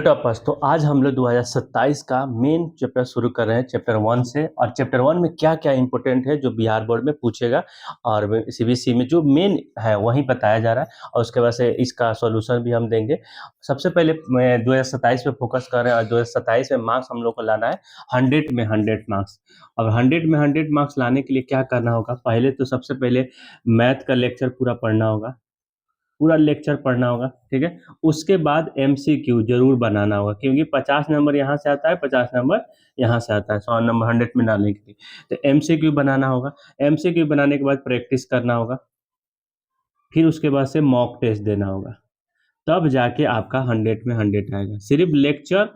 Toppers तो आज हम लोग 2027 का मेन चैप्टर शुरू कर रहे हैं चैप्टर 1 से। और चैप्टर 1 में क्या क्या इंपॉर्टेंट है जो बिहार बोर्ड में पूछेगा और सीबीएसई में जो मेन है वही बताया जा रहा है, और उसके बाद से इसका सॉल्यूशन भी हम देंगे। सबसे पहले 2027 पे फोकस कर रहे हैं और 2027 में मार्क्स हम लोग को लाना है 100 में 100 मार्क्स। अब 100 में 100 मार्क्स लाने के लिए क्या करना होगा? पहले तो सबसे पहले मैथ का लेक्चर पूरा पढ़ना होगा, पूरा लेक्चर पढ़ना होगा, ठीक है। उसके बाद एमसीक्यू जरूर बनाना होगा, क्योंकि 50 नंबर यहाँ से आता है, 50 नंबर यहाँ से आता है 100 नंबर 100 में डालने के लिए। तो एमसीक्यू बनाना होगा। एमसीक्यू बनाने के बाद प्रैक्टिस करना होगा, फिर उसके बाद से मॉक टेस्ट देना होगा, तब जाके आपका 100 में 100 आएगा। सिर्फ लेक्चर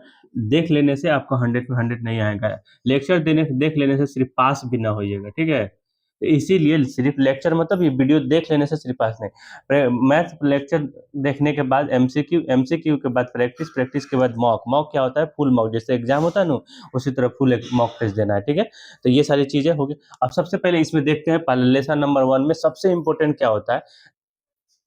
देख लेने से आपको 100 में 100 नहीं आएगा। लेक्चर देख लेने से सिर्फ पास भी ना होइएगा, ठीक है। तो इसीलिए सिर्फ लेक्चर मतलब ये वीडियो देख लेने से सिर्फ पास नहीं। मैथ लेक्चर देखने के बाद एमसीक्यू, एमसीक्यू के बाद प्रैक्टिस, प्रैक्टिस के बाद मॉक। मॉक क्या होता है? फुल मॉक, जैसे एग्जाम होता है ना, उसी तरह फुल एक मॉक टेस्ट देना है, ठीक है। तो ये सारी चीजें होगी। अब सबसे पहले इसमें देखते हैं, पहले लेसन नंबर 1 में सबसे इंपॉर्टेंट क्या होता है?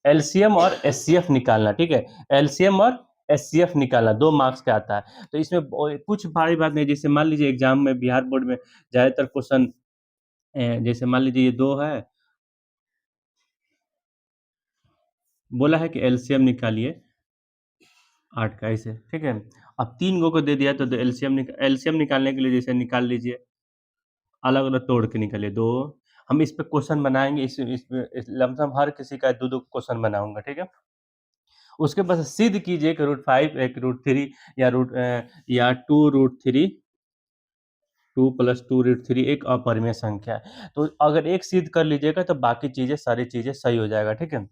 एलसीएम और एचसीएफ निकालना, ठीक है। एलसीएम और एचसीएफ निकालना 2 मार्क्स का आता है। तो इसमें कुछ भारी बात नहीं, जैसे मान लीजिए एग्जाम में बिहार बोर्ड में ज्यादातर क्वेश्चन, जैसे मान लीजिए ये 2 है, बोला है कि एलसीएम निकालिए 8 का, ऐसे, ठीक है। अब 3 गो को दे दिया तो एलसीएम निकालने के लिए जैसे निकाल लीजिए, अलग अलग तोड़ के निकालिए 2। हम इस पे क्वेश्चन बनाएंगे, इस लमसम हर किसी का 2 2 क्वेश्चन बनाऊंगा, ठीक है। उसके बाद सिद्ध कीजिए कि √5 एक √3 या 2 √3, 2 + 2 √3 एक अपरिमेय संख्या है। तो अगर एक सिद्ध कर लीजिएगा तो बाकी चीजें, सारी चीजें सही हो जाएगा, ठीक है।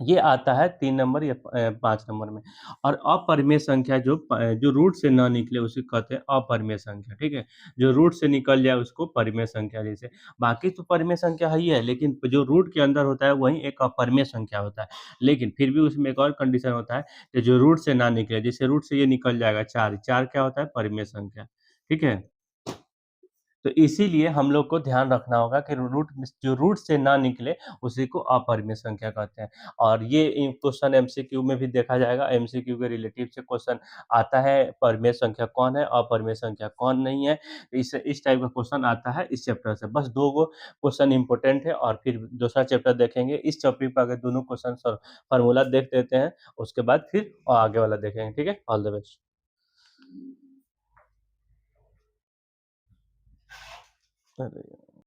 ये आता है 3 नंबर या 5 नंबर में। और अपरिमेय संख्या जो रूट से ना निकले उसे कहते हैं अपरिमेय संख्या, ठीक है। जो रूट से निकल जाए उसको परिमेय संख्या, जैसे बाकी तो परिमेय संख्या ही है, लेकिन जो रूट के अंदर होता है वही एक अपरिमेय संख्या होता है। लेकिन फिर भी उसमें एक और कंडीशन होता है कि जो रूट से ना निकले, जैसे रूट से ये निकल जाएगा 4, 4 क्या होता है? परिमेय संख्या, ठीक है। तो इसीलिए हम लोग को ध्यान रखना होगा कि जो रूट से ना निकले उसी को अपरिमेय संख्या कहते हैं। और ये क्वेश्चन एमसीक्यू में भी देखा जाएगा। एमसीक्यू के रिलेटिव से क्वेश्चन आता है, परिमेय संख्या कौन है, अपरिमेय संख्या कौन नहीं है। इस टाइप का क्वेश्चन आता है इस चैप्टर से। बस 2 गो क्वेश्चन इंपॉर्टेंट है, और फिर दूसरा चैप्टर देखेंगे। इस टॉपिक पर अगर दोनों क्वेश्चन फॉर्मूला देख देते हैं, उसके बाद फिर आगे वाला देखेंगे, ठीक है। All the best. अरे